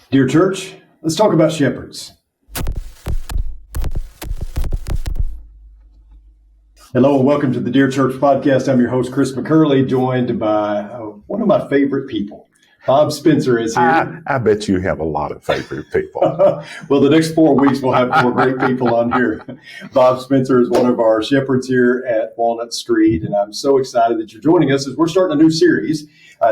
Dear church, let's talk about shepherds. Hello and welcome to the Dear Church podcast. I'm your host, Chris McCurley, joined by one of my favorite people. Bob Spencer is here. I bet you have a lot of favorite people. Well, the next 4 weeks we'll have 4 great people on here. Bob Spencer is one of our shepherds here at Walnut Street, and I'm so excited that you're joining us as we're starting a new series.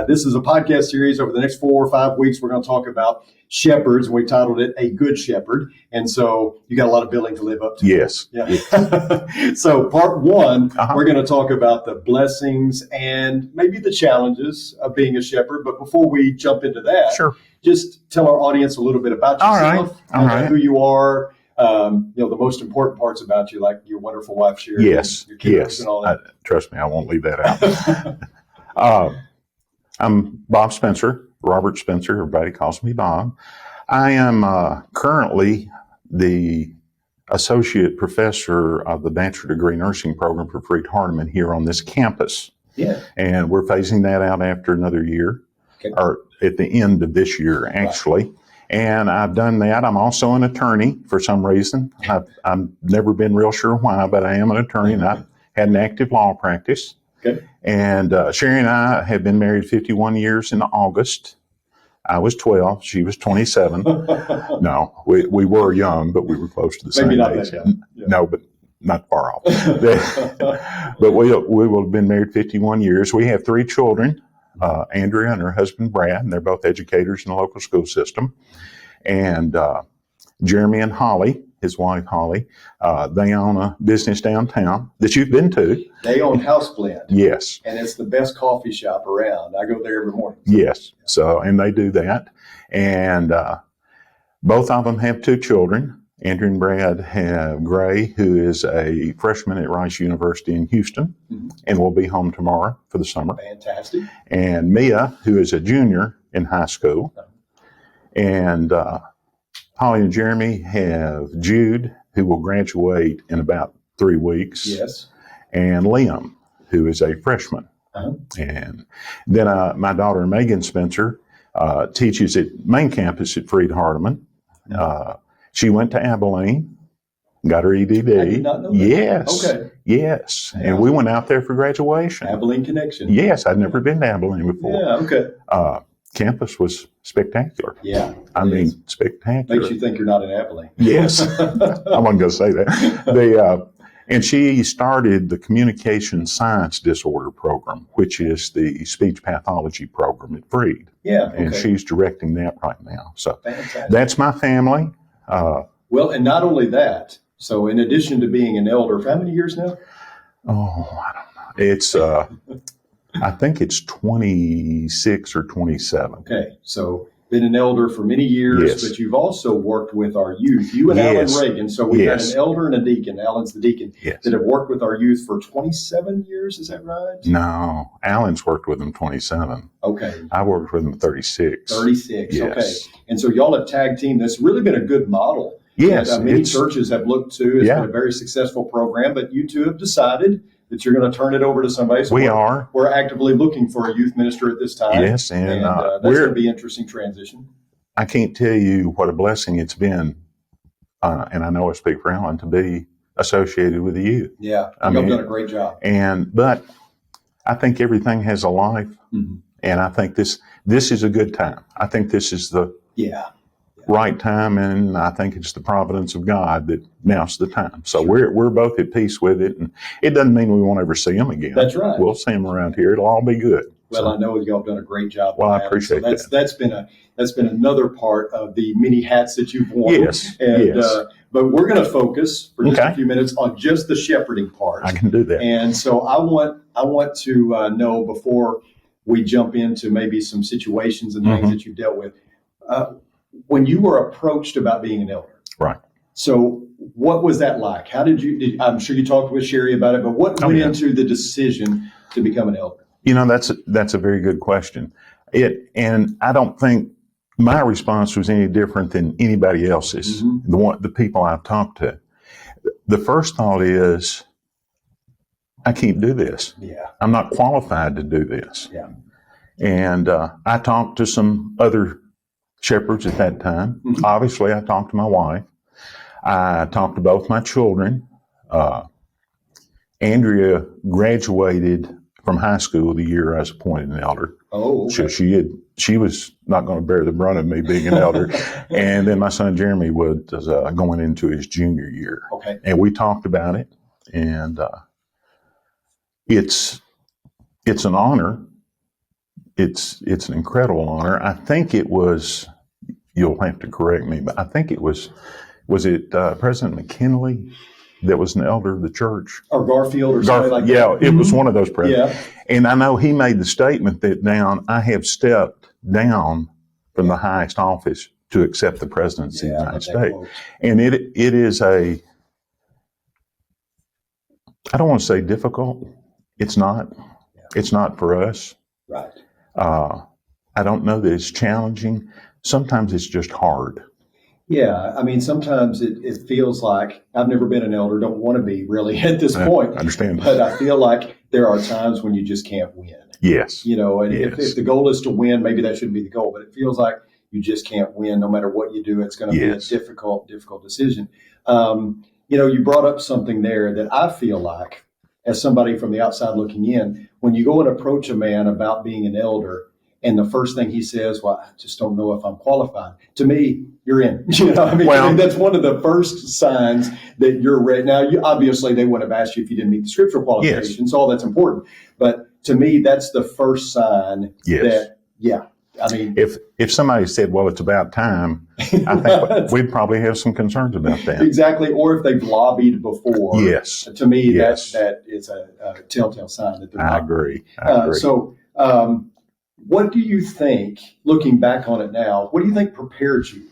This is a podcast series. Over the next 4 or 5 weeks, we're going to talk about shepherds, and we titled it A Good Shepherd. And so you got a lot of billing to live up to. Yes. Yeah. So part one, we're going to talk about the blessings and maybe the challenges of being a shepherd. But before we jump into that, Sure. Just tell our audience a little bit about yourself, All right. who you are, the most important parts about you, like your wonderful wife, Sherry, Yes. your kids and all that. Trust me, I won't leave that out. I'm Bob Spencer, Robert Spencer. Everybody calls me Bob. I am currently the associate professor of the bachelor degree nursing program for Freed-Hardeman here on this campus. Yeah. And we're phasing that out after another year, or at the end of this year, actually. Right. And I've done that. I'm also an attorney for some reason. I've never been real sure why, but I am an attorney, and I've had an active law practice. Okay. And Sherry and I have been married 51 years in August. I was 12. She was 27. No, we were young, but we were close to the same age. Yeah. No, but not far off. But we will have been married 51 years. We have 3 children, Andrea and her husband, Brad, and they're both educators in the local school system. And Jeremy and Holly, his wife Holly, they own a business downtown that you've been to. They own House Blend. Yes. And it's the best coffee shop around. I go there every morning. Yes. So, and they do that. And both of them have 2 children. Andrew and Brad have Gray, who is a freshman at Rice University in Houston, and will be home tomorrow for the summer. Fantastic. And Mia, who is a junior in high school. And Holly and Jeremy have Jude, who will graduate in about 3 weeks. Yes. And Liam, who is a freshman. And then my daughter, Megan Spencer, teaches at main campus at Freed-Hardeman. She went to Abilene, got her EDD. I did not know that. Yes. Okay. Yes. Yeah. And we went out there for graduation. Abilene connection. Yes. I'd never been to Abilene before. Yeah. Okay. Campus was spectacular. Yeah. I mean, spectacular. Makes you think you're not in Abilene. Yes. I wasn't going to say that. And she started the Communication Science Disorder Program, which is the speech pathology program at Freed. Yeah. Okay. And she's directing that right now. So Fantastic. That's my family. Well, and not only that, so in addition to being an elder, for how many years now? Oh, I don't know. It's, I think it's 26 or 27. Okay. So been an elder for many years, Yes. but you've also worked with our youth, you and Yes. Alan Reagan. So we've got Yes. an elder and a deacon. Alan's the deacon Yes. that have worked with our youth for 27 years. Is that right? No, Alan's worked with them 27. Okay. I worked with them 36. 36. Yes. Okay. And so y'all have tag team. That's really been a good model. Yes. That, many churches have looked to. It's Yeah. been a very successful program, but you two have decided that you're going to turn it over to somebody. So we're actively looking for a youth minister at this time. Yes. And that's going to be an interesting transition. I can't tell you what a blessing it's been, and I know I speak for Alan, to be associated with the youth. Yeah, you've done a great job. But I think everything has a life, and I think this is a good time. I think this is the right time, and I think it's the providence of God that now's the time. So we're both at peace with it, and it doesn't mean we won't ever see them again. That's right. We'll see them around here. It'll all be good. Well, I know y'all have done a great job. Well, I appreciate that. That's been another part of the many hats that you've worn. Yes. And, but we're going to focus for just a few minutes on just the shepherding part. I can do that. And so I want to know, before we jump into maybe some situations and things that you've dealt with, when you were approached about being an elder. Right. So what was that like? How I'm sure you talked with Sherry about it, but what went into the decision to become an elder? You know, that's a very good question. And I don't think my response was any different than anybody else's, the people I've talked to. The first thought is, I can't do this. Yeah. I'm not qualified to do this. Yeah. And I talked to some other shepherds at that time. Mhm. Obviously, I talked to my wife. I talked to both my children. Andrea graduated from high school the year I was appointed an elder. Oh, So okay. she was not going to bear the brunt of me being an elder. And then my son Jeremy was going into his junior year. Okay. And we talked about it. And it's an honor. It's an incredible honor. I think it was, you'll have to correct me, but I think it was it President McKinley that was an elder of the church? Or Garfield or something like that? Yeah, it was one of those presidents. Yeah. And I know he made the statement that I have stepped down from the highest office to accept the presidency of the United States. Quote. And it is I don't want to say difficult. It's not. Yeah. It's not for us. Right. I don't know that it's challenging. Sometimes it's just hard. Yeah, I mean, sometimes it feels like I've never been an elder, don't want to be really at this point. I understand. But I feel like there are times when you just can't win. Yes. You know, and Yes. if the goal is to win, maybe that shouldn't be the goal, but it feels like you just can't win no matter what you do. It's going to be a difficult decision. You know, you brought up something there that I feel like, as somebody from the outside looking in, when you go and approach a man about being an elder, and the first thing he says, well, I just don't know if I'm qualified. To me, you're in. You know, I mean, that's one of the first signs that you're ready. Now, obviously, they wouldn't have asked you if you didn't meet the scriptural qualifications. All that's important. But to me, that's the first sign that, I mean, if somebody said, well, it's about time, I think we'd probably have some concerns about that. Exactly. Or if they've lobbied before. Yes. To me, that is a telltale sign that they're not. I agree. So, what do you think, looking back on it now, what do you think prepared you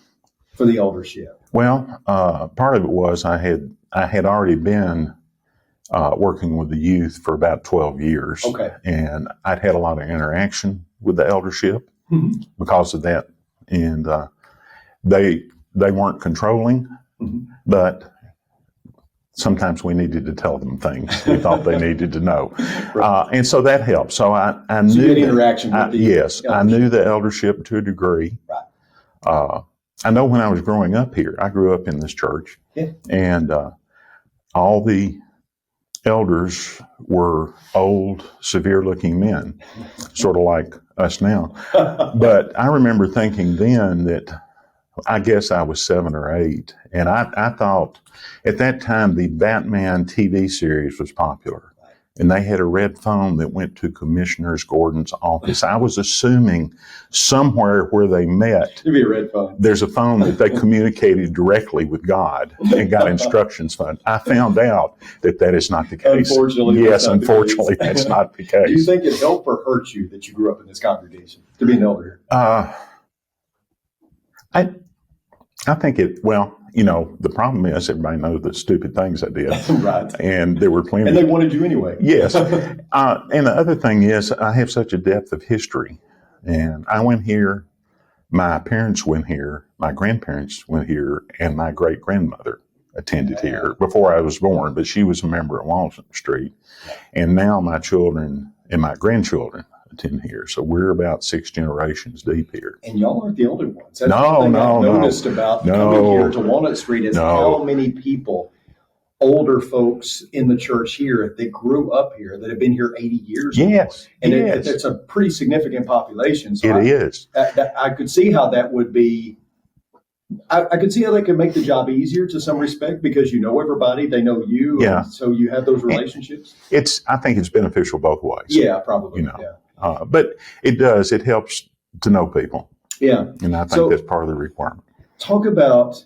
for the eldership? Well, part of it was I had already been working with the youth for about 12 years. Okay. And I'd had a lot of interaction with the eldership because of that. And they weren't controlling, but sometimes we needed to tell them things we thought they needed to know. Right. And so that helped. So I knew you had interaction with the eldership. I knew the eldership to a degree. Right. I know when I was growing up here, I grew up in this church, and all the elders were old, severe-looking men, sort of like us now. But I remember thinking then that I guess I was 7 or 8, and I thought at that time the Batman TV series was popular. And they had a red phone that went to Commissioner Gordon's office. I was assuming somewhere where they met, It'd be a red phone. There's a phone that they communicated directly with God and got instructions from. I found out that is not the case. Unfortunately, unfortunately, that's not the case. Do you think it helped or hurt you that you grew up in this congregation to be an elder? I think the problem is everybody knows the stupid things I did. Right. And there were plenty. And they wanted you anyway. Yes. And the other thing is I have such a depth of history. And I went here, my parents went here, my grandparents went here, and my great-grandmother attended here before I was born, but she was a member of Walnut Street. And now my children and my grandchildren attend here. So we're about 6 generations deep here. And y'all aren't the only ones. That's No, the thing no, I've no. noticed about No. coming here to Walnut Street is No. how many people, older folks in the church here that grew up here, that have been here 80 years. Yes. And yes. it's a pretty significant population. So It is. I could see how that would be. I could see how that could make the job easier to some respect because you know everybody, they know you, Yeah. and so you have those relationships. I think it's beneficial both ways. Yeah, probably. You know. Yeah. But it helps to know people. Yeah. And I think that's part of the requirement. Talk about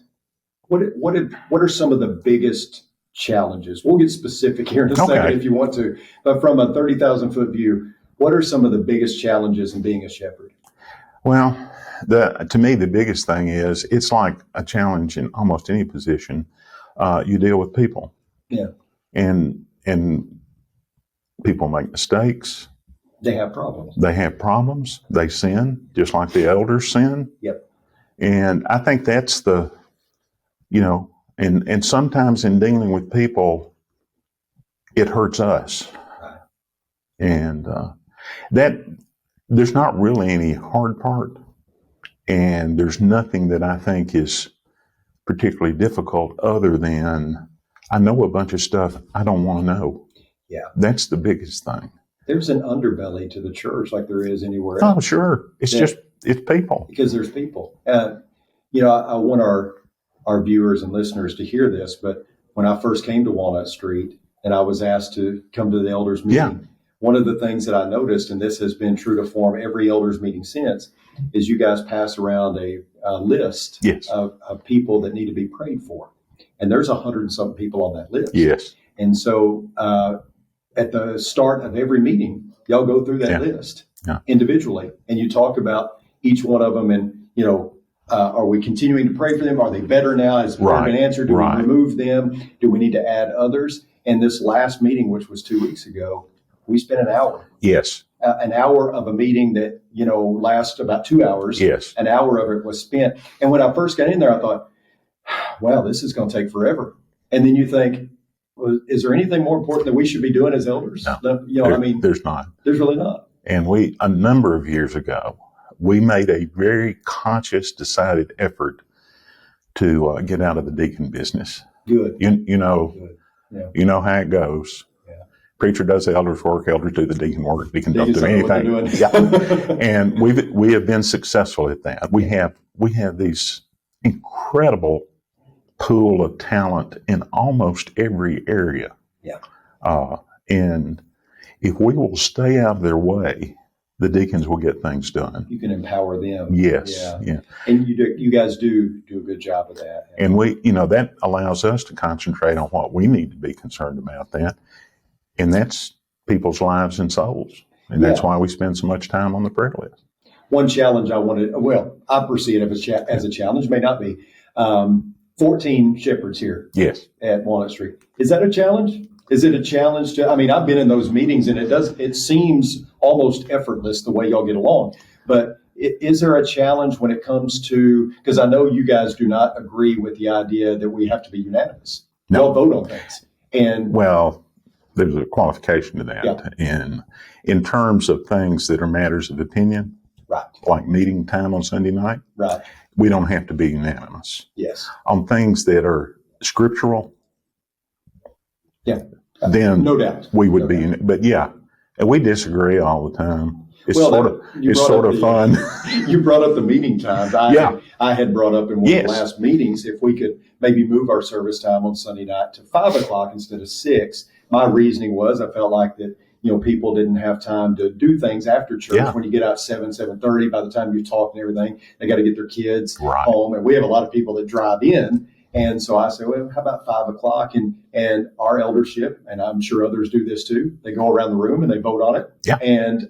what are some of the biggest challenges? We'll get specific here in a second if you want to, but from a 30,000 foot view, what are some of the biggest challenges in being a shepherd? Well, to me, the biggest thing is it's like a challenge in almost any position. You deal with people. Yeah. And people make mistakes. They have problems. They sin, just like the elders sin. Yep. And I think that's and sometimes in dealing with people, it hurts us. Right. And that there's not really any hard part. And there's nothing that I think is particularly difficult other than I know a bunch of stuff I don't want to know. Yeah. That's the biggest thing. There's an underbelly to the church like there is anywhere Oh, else. sure. It's people. Because there's people. I want our viewers and listeners to hear this, but when I first came to Walnut Street and I was asked to come to the elders meeting, one of the things that I noticed, and this has been true to form every elders meeting since, is you guys pass around a list of people that need to be prayed for. And there's 100 and something people on that list. Yes. And so at the start of every meeting, y'all go through that list individually, and you talk about each one of them and, are we continuing to pray for them? Are they better now? Has prayer been answered? Do we remove them? Do we need to add others? And this last meeting, which was 2 weeks ago, we spent an hour. Yes. An hour of a meeting that, lasts about 2 hours. Yes. An hour of it was spent. And when I first got in there, I thought, wow, this is going to take forever. And then you think, well, is there anything more important that we should be doing as elders? No, there's not. There's really not. And a number of years ago, we made a very conscious, decided effort to get out of the deacon business. Good. Good. Yeah. You know how it goes. Yeah. Preacher does the elders' work, elders do the deacon work, deacon don't do anything. And we have been successful at that. We have these incredible pool of talent in almost every area. Yeah. And if we will stay out of their way, the deacons will get things done. You can empower them. Yes. Yeah. And you guys do a good job of that. And that allows us to concentrate on what we need to be concerned about and that's people's lives and souls. And that's why we spend so much time on the prayer list. One challenge I perceive it as a challenge, may not be. 14 shepherds here. Yes. At Walnut Street. Is that a challenge? Is it a challenge I've been in those meetings and it seems almost effortless the way y'all get along. But is there a challenge when it comes to, because I know you guys do not agree with the idea that we have to be unanimous. No. Y'all vote on things. And there's a qualification to that. Yeah. In terms of things that are matters of opinion, like meeting time on Sunday night, we don't have to be unanimous. Yes. On things that are scriptural, then no doubt we would be. But and we disagree all the time. It's sort of fun. You brought up the meeting times. I had brought up in one of the last meetings if we could maybe move our service time on Sunday night to 5:00 instead of 6. My reasoning was I felt like that people didn't have time to do things after church. When you get out 7:30, by the time you talk and everything, they got to get their kids home. And we have a lot of people that drive in. And so I said, well, how about 5:00? And our eldership, and I'm sure others do this too, they go around the room and they vote on it. Yeah. And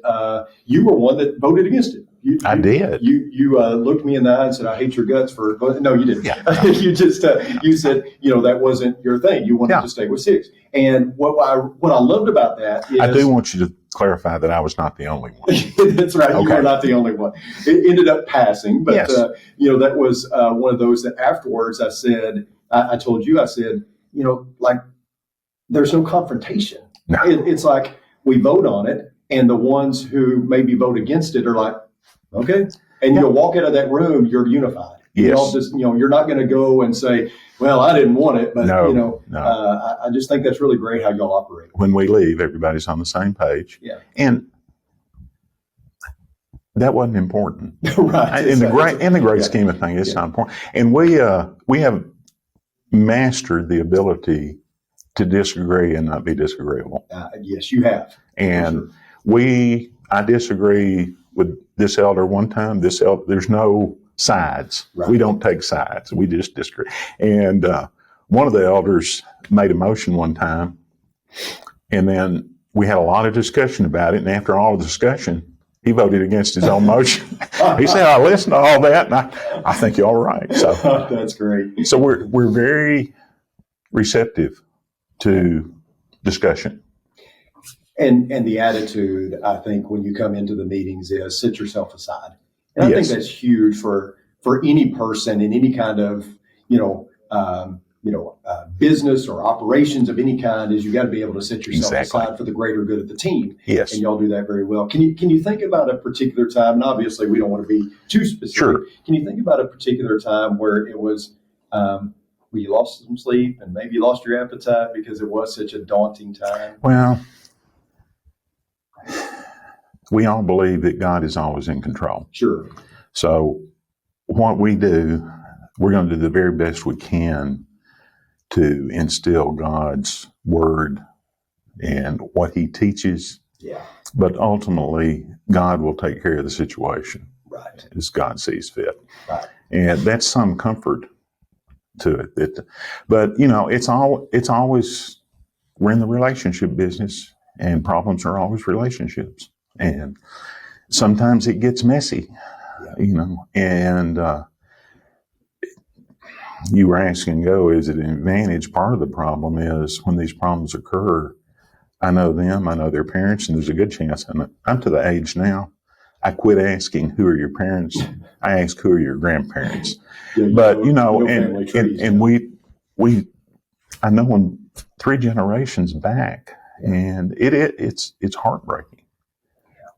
you were one that voted against it. I did. You looked me in the eye and said, I hate your guts for voting. No, you didn't. Yeah. You just, you said, that wasn't your thing. You wanted to stay with 6. And what I loved about that is... I do want you to clarify that I was not the only one. That's right. Okay. You were not the only one. It ended up passing, but that was one of those that afterwards I said, I told you, I said, there's no confrontation. No. It's like we vote on it, and the ones who maybe vote against it are like, okay. And you'll walk out of that room, you're unified. Yes. You're not going to go and say, well, I didn't want it, but no. I just think that's really great how y'all operate. When we leave, everybody's on the same page. Yeah. And that wasn't important. Right. In the great scheme of things, it's not important. And we have mastered the ability to disagree and not be disagreeable. Yes, you have. And I disagree with this elder one time. There's no sides. Right. We don't take sides. We just disagree. And one of the elders made a motion one time, and then we had a lot of discussion about it. And after all the discussion, he voted against his own motion. He said, I listened to all that, and I think you're all right. So that's great. So we're very receptive to discussion. And the attitude, I think, when you come into the meetings is sit yourself aside. And I think that's huge for any person in any kind of, business or operations of any kind is you got to be able to set yourself Exactly. aside for the greater good of the team. Yes. And y'all do that very well. Can you think about a particular time? And obviously, we don't want to be too specific. Sure. Can you think about a particular time where it was where you lost some sleep and maybe you lost your appetite because it was such a daunting time? Well, we all believe that God is always in control. Sure. So what we do, we're going to do the very best we can to instill God's word and what he teaches. Yeah. But ultimately, God will take care of the situation. Right. As God sees fit. Right. And that's some comfort to it. But, it's always, we're in the relationship business, and problems are always relationships. And sometimes it gets messy, and you were asking, is it an advantage? Part of the problem is when these problems occur, I know them, I know their parents, and there's a good chance, and I'm to the age now, I quit asking who are your parents. I ask who are your grandparents. Yeah, but and we I know them 3 generations back, and it's heartbreaking.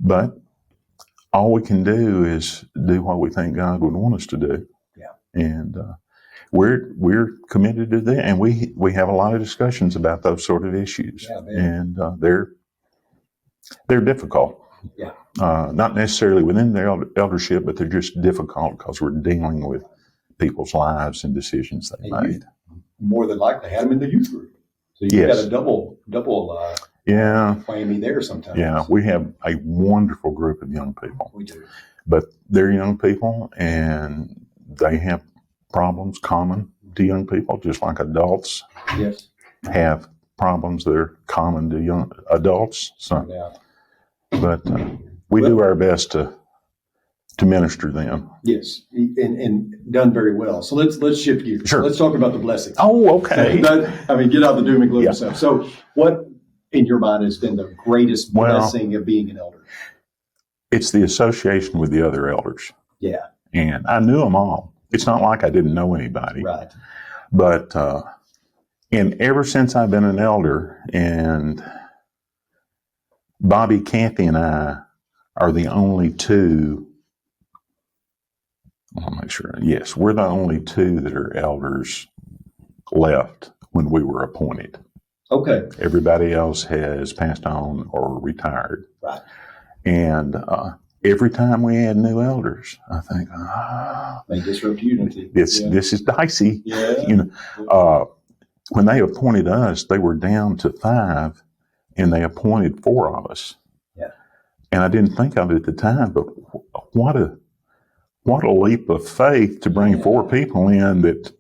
But all we can do is do what we think God would want us to do. Yeah. And we're committed to that, and we have a lot of discussions about those sort of issues. Yeah, and they're difficult. Yeah. Not necessarily within the eldership, but they're just difficult because we're dealing with people's lives and decisions they made. More than likely had them in the youth group. So you've got a double whammy there sometimes. Yeah, we have a wonderful group of young people. We do. But they're young people, and they have problems common to young people, just like adults have problems that are common to young adults. So, but we do our best to minister them. Yes, and done very well. So let's shift gears. Sure. Let's talk about the blessings. Oh, okay. Get out the doom and gloom stuff. So what, in your mind, has been the greatest blessing of being an elder? It's the association with the other elders. Yeah. And I knew them all. It's not like I didn't know anybody. Right. But and ever since I've been an elder, and Bobby, Kathy, and I are the only two. I'll make sure. Yes, we're the only two that are elders left when we were appointed. Okay. Everybody else has passed on or retired. Right. And every time we add new elders, I think, they disrupt unity. This is dicey. Yeah. When they appointed us, they were down to 5, and they appointed 4 of us. Yeah. And I didn't think of it at the time, but what a leap of faith to bring 4 people in that,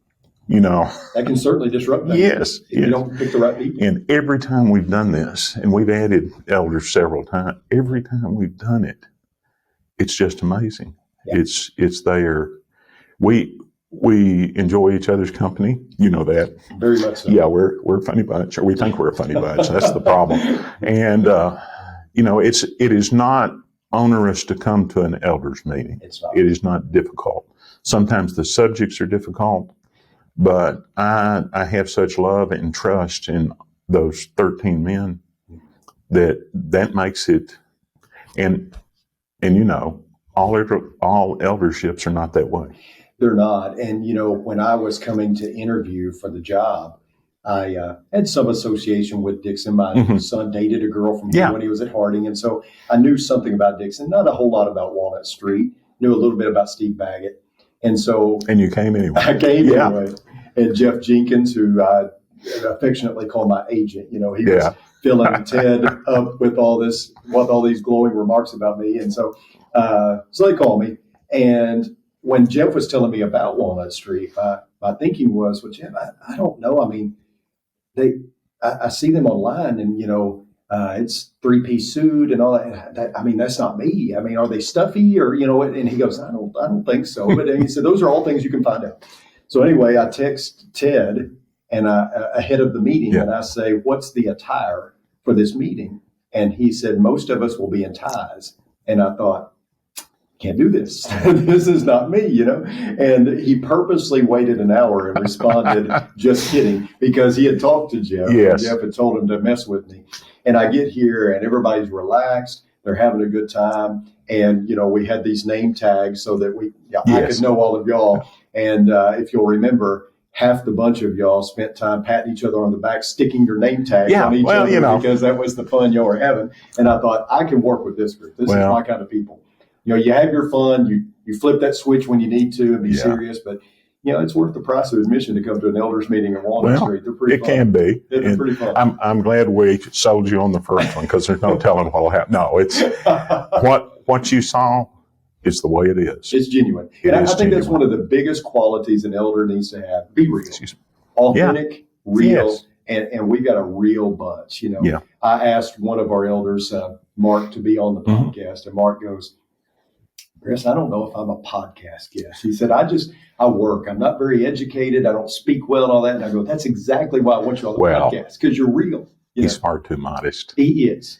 that can certainly disrupt things. Yes. If you don't pick the right people. And every time we've done this, and we've added elders several times, every time we've done it, it's just amazing. Yeah. It's there. We enjoy each other's company. You know that. Very much so. Yeah, we're a funny bunch, or we think we're a funny bunch. That's the problem. And it is not onerous to come to an elders meeting. It's not. It is not difficult. Sometimes the subjects are difficult, but I have such love and trust in those 13 men that makes it. And all elderships are not that way. They're not. And, when I was coming to interview for the job, I had some association with Dixon. My son dated a girl from here when he was at Harding. And so I knew something about Dixon, not a whole lot about Walnut Street, knew a little bit about Steve Baggett. And so. And you came anyway. I came anyway. And Jeff Jenkins, who I affectionately call my agent, he was filling Ted up with all these glowing remarks about me. And so they called me. And when Jeff was telling me about Walnut Street, my thinking was, well, Jeff, I don't know. I mean, I see them online, and it's 3-piece suit and all that. I mean, that's not me. I mean, are they stuffy or And he goes, I don't think so. But he said those are all things you can find out. So anyway, I text Ted and ahead of the meeting, and I say, what's the attire for this meeting? And he said, most of us will be in ties. And I thought, can't do this. This is not me, And he purposely waited an hour and responded, just kidding, because he had talked to Jeff. Yes. And Jeff had told him to mess with me. And I get here and everybody's relaxed. They're having a good time. And, we had these name tags so that I could know all of y'all. And if you'll remember, half the bunch of y'all spent time patting each other on the back, sticking your name tags on each other because that was the fun y'all were having. And I thought, I can work with this group. This is my kind of people. You have your fun. You flip that switch when you need to and be serious. But, it's worth the price of admission to come to an elders meeting in Walnut Street. They're pretty fun. It can be. They're pretty fun. I'm glad we sold you on the first one because there's no telling what will happen. No, it's what you saw is the way it is. It's genuine. I think that's one of the biggest qualities an elder needs to have. Be real. Authentic, real. Yes. And we've got a real bunch, I asked one of our elders, Mark, to be on the podcast. And Mark goes, Chris, I don't know if I'm a podcast guest. He said, I work. I'm not very educated. I don't speak well and all that. And I go, that's exactly why I want you on the podcast, because you're real. He's far too modest. He is.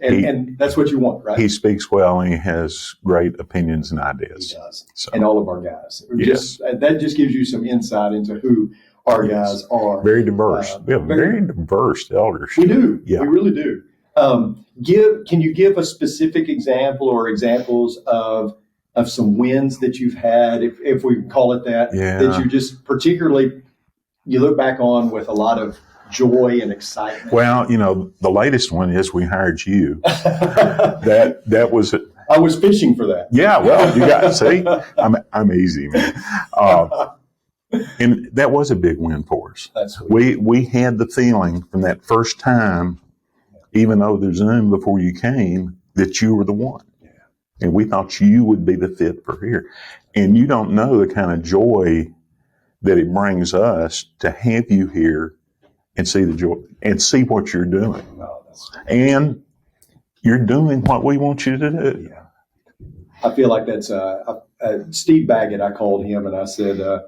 And that's what you want, right? He speaks well and he has great opinions and ideas. He does. So, and all of our guys. That just gives you some insight into who our guys are. Very diverse. We have very diverse elders. We do. Yeah. We really do. Can you give a specific example or examples of some wins that you've had, if we can call it that, that you just particularly, you look back on with a lot of joy and excitement? Well, the latest one is we hired you. that was it. I was fishing for that. Yeah, well, you got see, I'm easy, man. And that was a big win for us. That's sweet. We had the feeling from that first time, even though there's Zoom before you came, that you were the one. Yeah. And we thought you would be the fit for here. And you don't know the kind of joy that it brings us to have you here and see the joy and see what you're doing. Oh, and you're doing what we want you to do. Yeah. I feel like that's Steve Baggett. I called him and I said,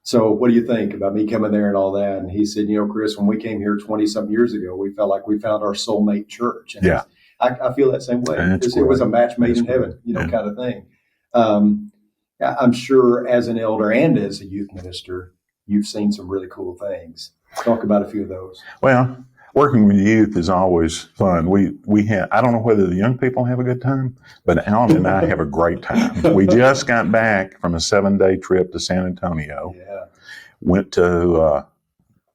so what do you think about me coming there and all that? And he said, Chris, when we came here 20-something years ago, we felt like we found our soulmate church. And I feel that same way. It was a match made in heaven, kind of thing. I'm sure as an elder and as a youth minister, you've seen some really cool things. Talk about a few of those. Well, working with youth is always fun. We have, I don't know whether the young people have a good time, but Alan and I have a great time. We just got back from a 7-day trip to San Antonio. Yeah. Went to,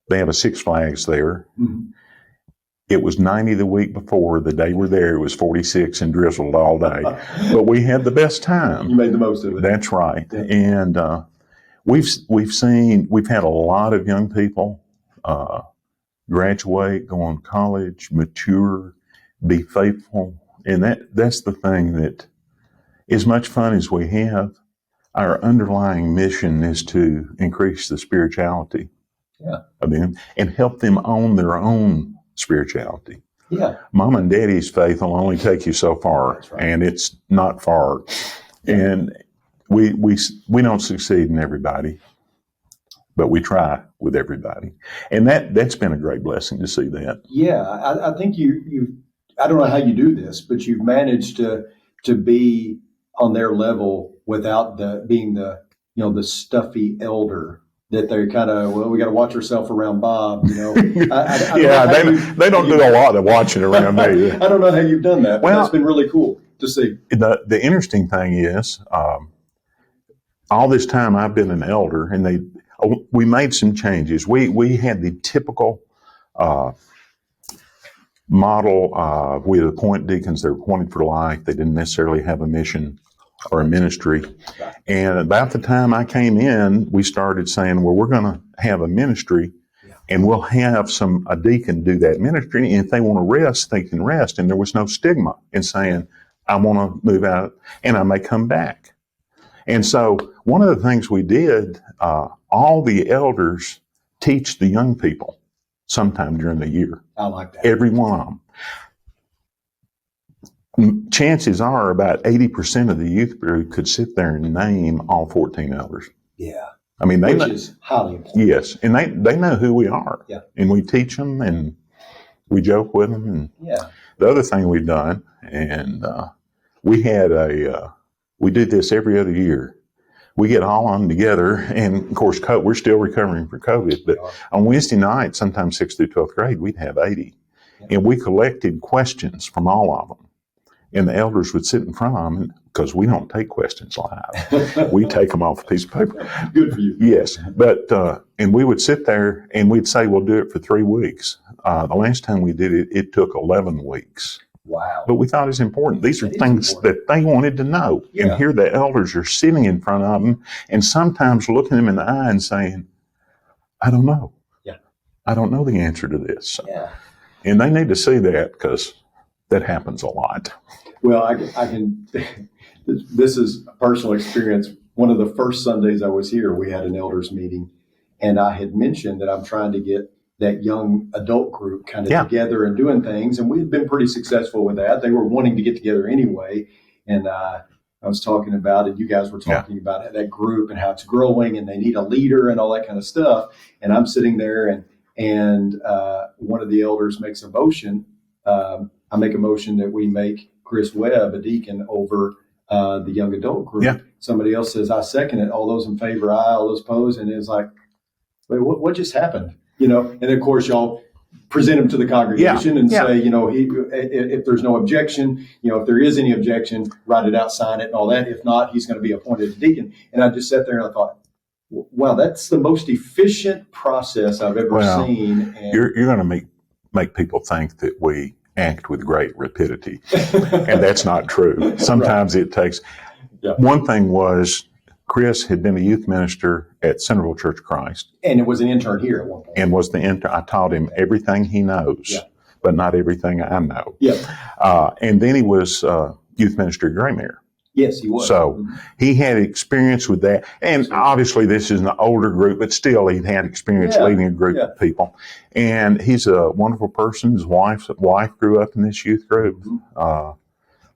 they have a Six Flags there. Mm-hmm. It was 90 the week before. The day we're there, it was 46 and drizzled all day. But we had the best time. You made the most of it. That's right. Yeah. And we've had a lot of young people graduate, go on college, mature, be faithful. And that's the thing that, as much fun as we have, our underlying mission is to increase the spirituality of them and help them own their own spirituality. Yeah. Mom and daddy's faith will only take you so far, and it's not far. And we don't succeed in everybody, but we try with everybody. And that's been a great blessing to see that. Yeah, I think you I don't know how you do this, but you've managed to be on their level without being the stuffy elder that they're kind of, we got to watch ourselves around Bob, they don't do a lot of watching around me. I don't know how you've done that, but that's been really cool to see. The interesting thing is, all this time I've been an elder, and we made some changes. We had the typical model. We would appoint deacons. They're appointed for life. They didn't necessarily have a mission or a ministry. And about the time I came in, we started saying, well, we're going to have a ministry, and we'll have a deacon do that ministry. And if they want to rest, they can rest. And there was no stigma in saying, I want to move out and I may come back. And so one of the things we did, all the elders teach the young people sometime during the year. I like that. Every one of them. Chances are about 80% of the youth group could sit there and name all 14 elders. Yeah. I mean, which is highly important. Yes. And they know who we are. Yeah. And we teach them and we joke with them. And the other thing we've done, and we had We do this every other year. We get all on together, and of course, we're still recovering from COVID, but on Wednesday night, sometimes 6th through 12th grade, we'd have 80. And we collected questions from all of them. And the elders would sit in front of them, because we don't take questions live. We take them off a piece of paper. Good for you. Yes. But, and we would sit there and we'd say, we'll do it for 3 weeks. The last time we did it, it took 11 weeks. Wow. But we thought it's important. These are things that they wanted to know. Yeah. And here the elders are sitting in front of them and sometimes looking them in the eye and saying, I don't know. Yeah. I don't know the answer to this. Yeah. And they need to see that, because that happens a lot. Well, I can, this is a personal experience. One of the first Sundays I was here, we had an elders meeting, and I had mentioned that I'm trying to get that young adult group kind of together and doing things. And we had been pretty successful with that. They were wanting to get together anyway. And I was talking about it. You guys were talking about that group and how it's growing and they need a leader and all that kind of stuff. And I'm sitting there and one of the elders makes a motion. I make a motion that we make Chris Webb a deacon over the young adult group. Yeah. Somebody else says, I second it. All those in favor, aye. All those opposed. And it's like, wait, what just happened? And of course, y'all present him to the congregation and say, if there's no objection, if there is any objection, write it out, sign it and all that. If not, he's going to be appointed a deacon. And I just sat there and I thought, wow, that's the most efficient process I've ever seen. And you're going to make people think that we act with great rapidity. And that's not true. Sometimes it takes. Yeah. One thing was, Chris had been a youth minister at Centerville Church of Christ. And it was an intern here at one point. And was the intern. I taught him everything he knows, but not everything I know. Yeah. And then he was youth minister at Greymere. Yes, he was. So he had experience with that. And obviously this is an older group, but still he had experience leading a group of people. And he's a wonderful person. His wife grew up in this youth group,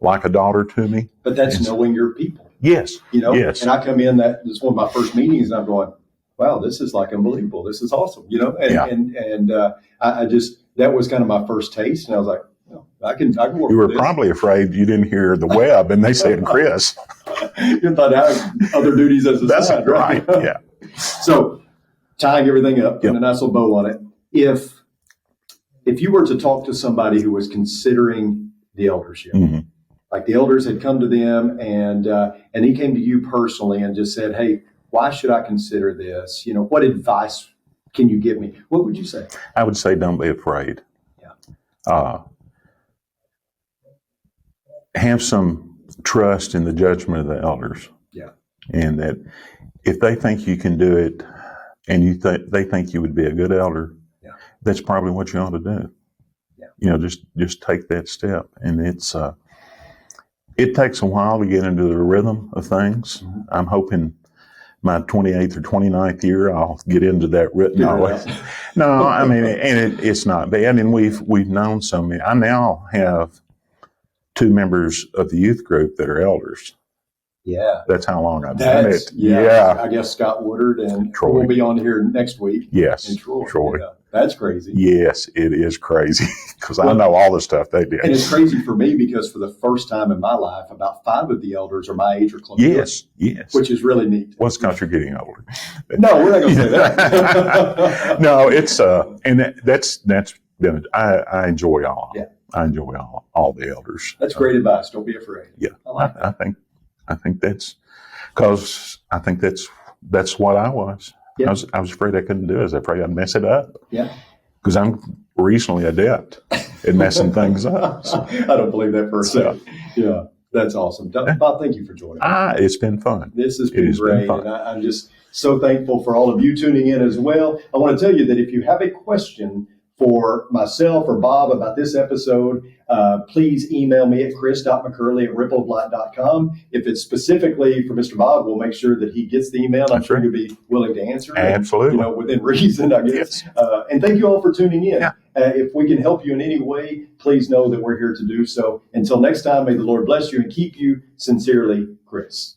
like a daughter to me. But that's knowing your people. Yes. Yes. And I come in, this is one of my first meetings, and I'm going, wow, this is like unbelievable. This is awesome. And I just, that was kind of my first taste. And I was like, I can work with this. You were probably afraid you didn't hear the web, and they said Chris. You thought I had other duties as a That's side, right. Yeah. So tying everything up, putting a nice little bow on it. If you were to talk to somebody who was considering the eldership, like the elders had come to them and he came to you personally and just said, hey, why should I consider this? What advice can you give me? What would you say? I would say, don't be afraid. Yeah. Have some trust in the judgment of the elders. Yeah. And that if they think you can do it and they think you would be a good elder, that's probably what you ought to do. Yeah. Just take that step. And it takes a while to get into the rhythm of things. Mm-hmm. I'm hoping my 28th or 29th year, I'll get into that rhythm. No, I mean, and it's not bad. And we've known so many. I now have 2 members of the youth group that are elders. Yeah. That's how long I've done it. Yeah. I guess Scott Woodard and Troy will be on here next week. Yes. And Troy. Yeah. That's crazy. Yes, it is crazy because I know all the stuff they did. And it's crazy for me because for the first time in my life, about 5 of the elders are my age or closer. Yes. Which is really neat. Well, it's because you're getting older. No, we're not going to say that. No, it's and that's been. I enjoy all. Yeah. I enjoy all the elders. That's great advice. Don't be afraid. Yeah, I like that. I think that's because I think that's what I was. Yeah. I was afraid I couldn't do it. I was afraid I'd mess it up. Yeah. Because I'm reasonably adept at messing things up. So. I don't believe that for a second. Yeah. That's awesome. Bob, thank you for joining me. It's been fun. This has been great. And I'm just so thankful for all of you tuning in as well. I want to tell you that if you have a question for myself or Bob about this episode, please email me at chris.mccurley@rippleoflight.com. If it's specifically for Mr. Bob, we'll make sure that he gets the email. I'm sure he'll be willing to answer it. Absolutely. Within reason, I guess. Yes. And thank you all for tuning in. Yeah. If we can help you in any way, please know that we're here to do so. Until next time, may the Lord bless you and keep you. Sincerely, Chris.